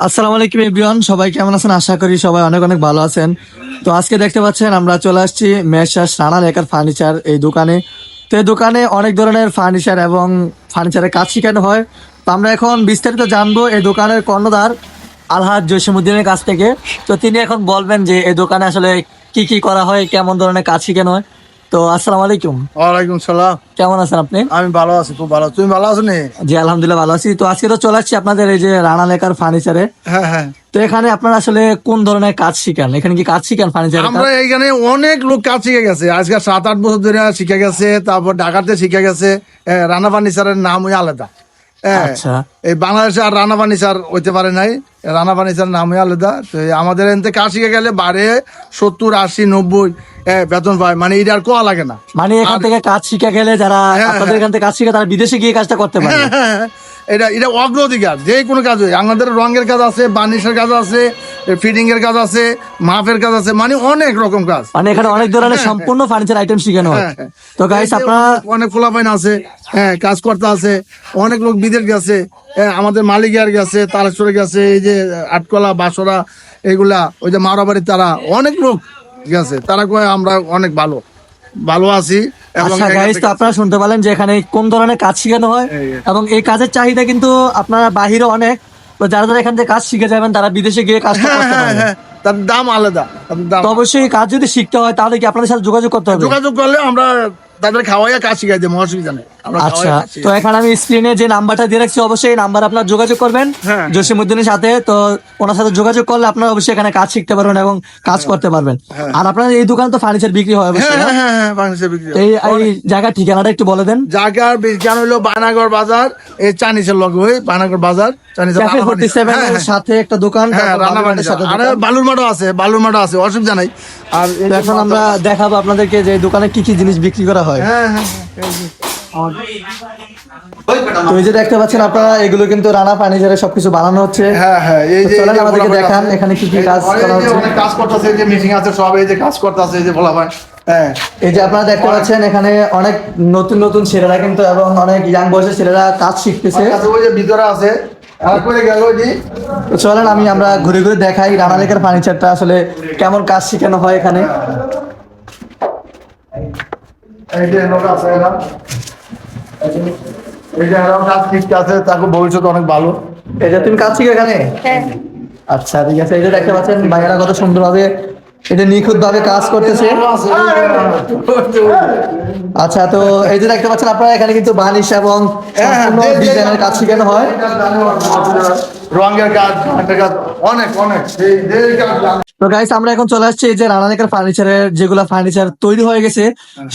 আসসালামু আলাইকুম এভরিওয়ান, সবাই কেমন আছেন? আশা করি সবাই অনেক অনেক ভালো আছেন। তো আজকে দেখতে পাচ্ছেন আমরা চলে আসছি মেসার্স রানা লেকার ফার্নিচার এই দোকানে। তো এই দোকানে অনেক ধরনের ফার্নিচার এবং ফার্নিচারের কাজ শেখানো হয়। তো আমরা এখন বিস্তারিত জানবো এই দোকানের কর্ণধার আলহাজ জসিমউদ্দিনের কাছ থেকে। তো তিনি এখন বলবেন যে এই দোকানে আসলে কি কি করা হয়, কেমন ধরনের কাজ শেখানো হয়। তো আসসালামু আলাইকুম, ওয়ালাইকুম সালাম। কেমন আছেন আপনি? আমি ভালো আছি, খুব ভালো। তুমি ভালো আছো নি? জি আলহামদুলিল্লাহ ভালো আছি। তো আজকে তো চলে আসছি আপনাদের এই যে রানা লেকার ফার্নিচারে। হ্যাঁ হ্যাঁ, তো এখানে আপনারা আসলে কোন ধরনের কাজ শিখান? এখানে কি কাজ শিখান ফার্নিচারের কাজ? আমরা এইখানে অনেক লোক কাজ শিখে গেছে, আজকে 7-8 বছর ধরে শিখে গেছে। তারপর ঢাকাতে শিখে গেছে। রানা ফার্নিচারের নাম ওই আলাদা। আচ্ছা এই বাংলাদেশে আর রানা ফার্নিচার হইতে পারে নাই। রানা ফার্নিচার নাম ওই আলাদা। তো আমাদের এনতে কাজ শিখে গেলে বাড়ে 70, 80, 90 বেতন পায়। মানে এটা আর কোয়া লাগে না। মানে এখান থেকে কাজ শিখে গেলে যারা আপনাদের এখান থেকে কাজ শিখে তারা বিদেশে গিয়ে কাজটা করতে পারে। এটা এটা অগ্রাধিকার, যে কোনো কাজ হয়। আমাদের রঙের কাজ আছে, বার্নিশের কাজ আছে, ফিটিং এর কাজ আছে, মাপের কাজ আছে, মানে অনেক রকম কাজ। মানে এখানে অনেক ধরনের সম্পূর্ণ ফার্নিচার আইটেম শিখানো হয়। তো গাইস আপনারা অনেক ফোলাপাইন আছে, কাজ করতে আছে। অনেক লোক বিদেশ গেছে, আমাদের মালিকের গেছে, তালেশ্বরে গেছে, এই যে আটকলা বাসরা এগুলা, ওই যে মারাবাড়ি, তারা অনেক লোক গেছে। তারা কয় আমরা অনেক ভালো ভালো আছি। এবং আচ্ছা গাইস, তো আপনারা শুনতে পেলেন যে এখানে কোন ধরনের কাজ শেখানো হয় এবং এই কাজের চাহিদা কিন্তু আপনারা বাহিরে অনেক। তো যারা যারা এখান থেকে কাজ শিখে যাবেন তারা বিদেশে গিয়ে কাজটা করতে পারবেন। তার দাম আলাদা, তাদের দাম। তো অবশ্যই এই কাজ যদি শিখতে হয় তাহলে কি আপনাদের সাথে যোগাযোগ করতে হবে? যোগাযোগ করলে আমরা তাদের খাওয়াইয়া কাজ শিখাই দেবো, অসুবিধা নেই। আমরা আচ্ছা, খাওয়াইয়া কাজ তো শিখাই। এখানে আমি স্ক্রিনে যে নাম্বারটা দিয়ে রাখছি অবশ্যই এই নাম্বার আপনার যোগাযোগ করবেন হ্যাঁ। জসিমউদ্দিনের সাথে। তো ওনার সাথে যোগাযোগ করলে আপনারা অবশ্যই এখানে কাজ শিখতে পারবেন এবং কাজ করতে পারবেন। আর আপনার এই দোকানে তো ফার্নিচার বিক্রি হয় অবশ্যই, হ্যাঁ না? হ্যাঁ হ্যাঁ, বাংলাদেশে বিক্রি হয়। এই এই জায়গার ঠিকানাটা একটু বলে দেন। জায়গার বিজ্ঞান হইলো বায়নাগর বাজার, এই চাইনিজের লগে ওই বায়নাগর বাজার, চাইনিজের ক্যাফে 47 এর সাথে একটা দোকান, হ্যাঁ, তারপর রান্না বাবুঘাটের সাথে আর দোকান। বালুর মাঠও আছে, বালুর মাঠও আছে, অসুবিধা নাই। আর তো এখন আমরা দেখাবো আপনাদেরকে যে এই দোকানে কি কি জিনিস বিক্রি করা হয়। হ্যাঁ হ্যাঁ হ্যাঁ, তো এই যে দেখতে পাচ্ছেন আপনারা, এগুলো কিন্তু রানা ফার্নিচারে সবকিছু বানানো হচ্ছে। হ্যাঁ হ্যাঁ, এই তো যে চলেন এই যে আমাদেরকে পোলাপান দেখান আছে। এখানে কি কি এই কাজ ঘরে করা এই যে হচ্ছে। অনেক কাজ করতেছে, এই যে মিটিং আছে, সব এই যে কাজ করতেছে, এই যে পোলাপান। হ্যাঁ, এই যে আপনারা দেখতে পাচ্ছেন এখানে অনেক নতুন নতুন ছেলেরা কিন্তু এবং অনেক ইয়াং বয়সের ছেলেরা কাজ শিখতেছে। আছে ওই যে ভিতরে আছে। আর করে গেল ওই যে তো চলেন আমরা ঘুরে ঘুরে দেখাই রানা লেকার ফার্নিচারটা আসলে কেমন কাজ শেখানো হয় এখানে। এই যে লোক আছে এরা, এই যে এরাও কাজ শিখতে আছে, তাকে ভবিষ্যৎ অনেক ভালো। এই যে তুমি কাজ শিখো এখানে? আচ্ছা ঠিক আছে। এই যে দেখতে পাচ্ছেন ভাইয়েরা কত সুন্দরভাবে এটা নিখুঁত ভাবে কাজ করতেছে। আচ্ছা, তো এই যে দেখতে পাচ্ছেন আপনারা এখানে কিন্তু বানিশ এবং সম্পূর্ণ ডিজাইনের কাজ শেখানো হয়। রঙের কাজ, কাঠের কাজ, অনেক অনেক এই কাজ জানে। তো গাইস আমরা এখন চলে আসছি এই যে রানা লেকার ফার্নিচারের যেগুলো ফার্নিচার তৈরি হয়ে গেছে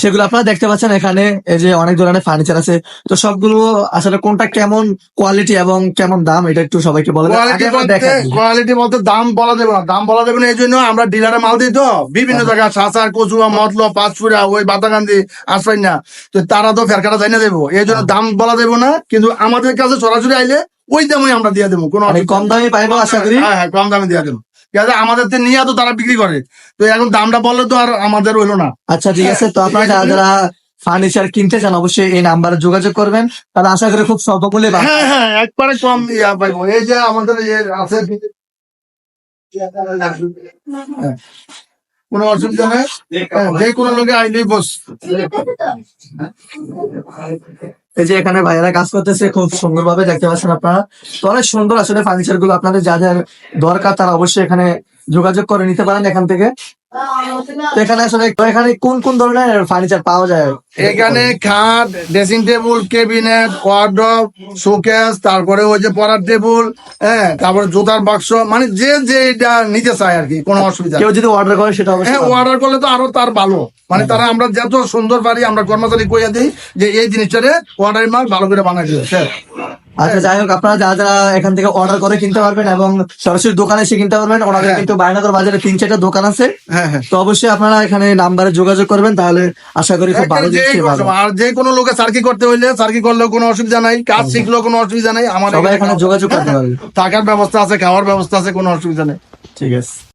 সেগুলো আপনারা দেখতে পাচ্ছেন এখানে। এই যে অনেক ধরনের ফার্নিচার আছে, তো সবগুলো আসলে কোনটা কেমন কোয়ালিটি এবং কেমন দাম এটা একটু সবাইকে বলে দেন। আগে আমরা দেখাই। কোয়ালিটি বলতে দাম বলা যাবে না, দাম বলা যাবে না। এই জন্য আমরা ডিলারে মাল দিই তো বিভিন্ন জায়গায়, সাসার, কচুয়া, মতলব, পাঁচপুরা, ওই বাতাকান্দি, আসপাই না। তো তারা তো ফেরকাটা যাই না দেবো, এই জন্য দাম বলা যাবে না। কিন্তু আমাদের কাছে সরাসরি আইলে ওই দামই আমরা দিয়ে দেবো, কোনো মানে কম দামে পাইবো আশা করি। হ্যাঁ হ্যাঁ, কম দামে দিয়ে দেবো। আমাদের তো নিয়ে তো তারা বিক্রি করে, তো এখন দামটা বললে তো আর আমাদের হইলো না। আচ্ছা ঠিক আছে, তো আপনারা যারা যারা ফার্নিচার কিনতে চান অবশ্যই এই নাম্বারে যোগাযোগ করবেন, তাহলে আশা করি খুব স্বল্প মূল্যে পাবেন। হ্যাঁ হ্যাঁ, একবারে কম পাইবো। এই যে আমাদের আছে, কোনো অসুবিধা নেই। যে কোনো লোকে আইলেই বস। এই যে এখানে ভাইয়েরা কাজ করতেছে খুব সুন্দর ভাবে, দেখতে পাচ্ছেন আপনারা। তো অনেক সুন্দর আসলে ফার্নিচার গুলো, আপনাদের যা যা দরকার তারা অবশ্যই এখানে যোগাযোগ করে নিতে পারেন এখান থেকে। তো এখানে আসলে এখানে কোন কোন ধরনের ফার্নিচার পাওয়া যায়? এখানে খাট, dressing table, cabinet, wardrobe, showcase, তারপরে ওই যে পড়ার টেবিল, হ্যাঁ, তারপরে জুতার বাক্স, মানে যে যে এটা নিতে চায় আর কি, কোনো অসুবিধা নেই। কেউ যদি অর্ডার করে সেটা অবশ্যই হ্যাঁ, পাবেন। অর্ডার করলে তো আরো তার ভালো। মানে তারা আমরা যত সুন্দর পারি আমরা কর্মচারী কইয়া দিই যে এই জিনিসটারে অর্ডার মাল ভালো করে বানাই দিবে স্যার। আচ্ছা যাই হোক, আপনারা যারা যারা এখান থেকে অর্ডার করে কিনতে পারবেন এবং সরাসরি দোকানে এসে কিনতে পারবেন, ওনাদের কিন্তু বায়নাগর বাজারে 3-4টা দোকান আছে। হ্যাঁ হ্যাঁ, তো অবশ্যই আপনারা এখানে নাম্বারে যোগাযোগ করবেন, তাহলে আশা করি খুব ভালো জিনিস পাবেন। আর যে কোনো লোকে সার্কি করতে হইলে সার্কি করলেও কোনো অসুবিধা নাই, কাজ শিখলেও কোনো অসুবিধা নাই। আমার সবাই এখানে যোগাযোগ করতে পারবে। থাকার ব্যবস্থা আছে, খাওয়ার ব্যবস্থা আছে, কোনো অসুবিধা নেই। ঠিক আছে।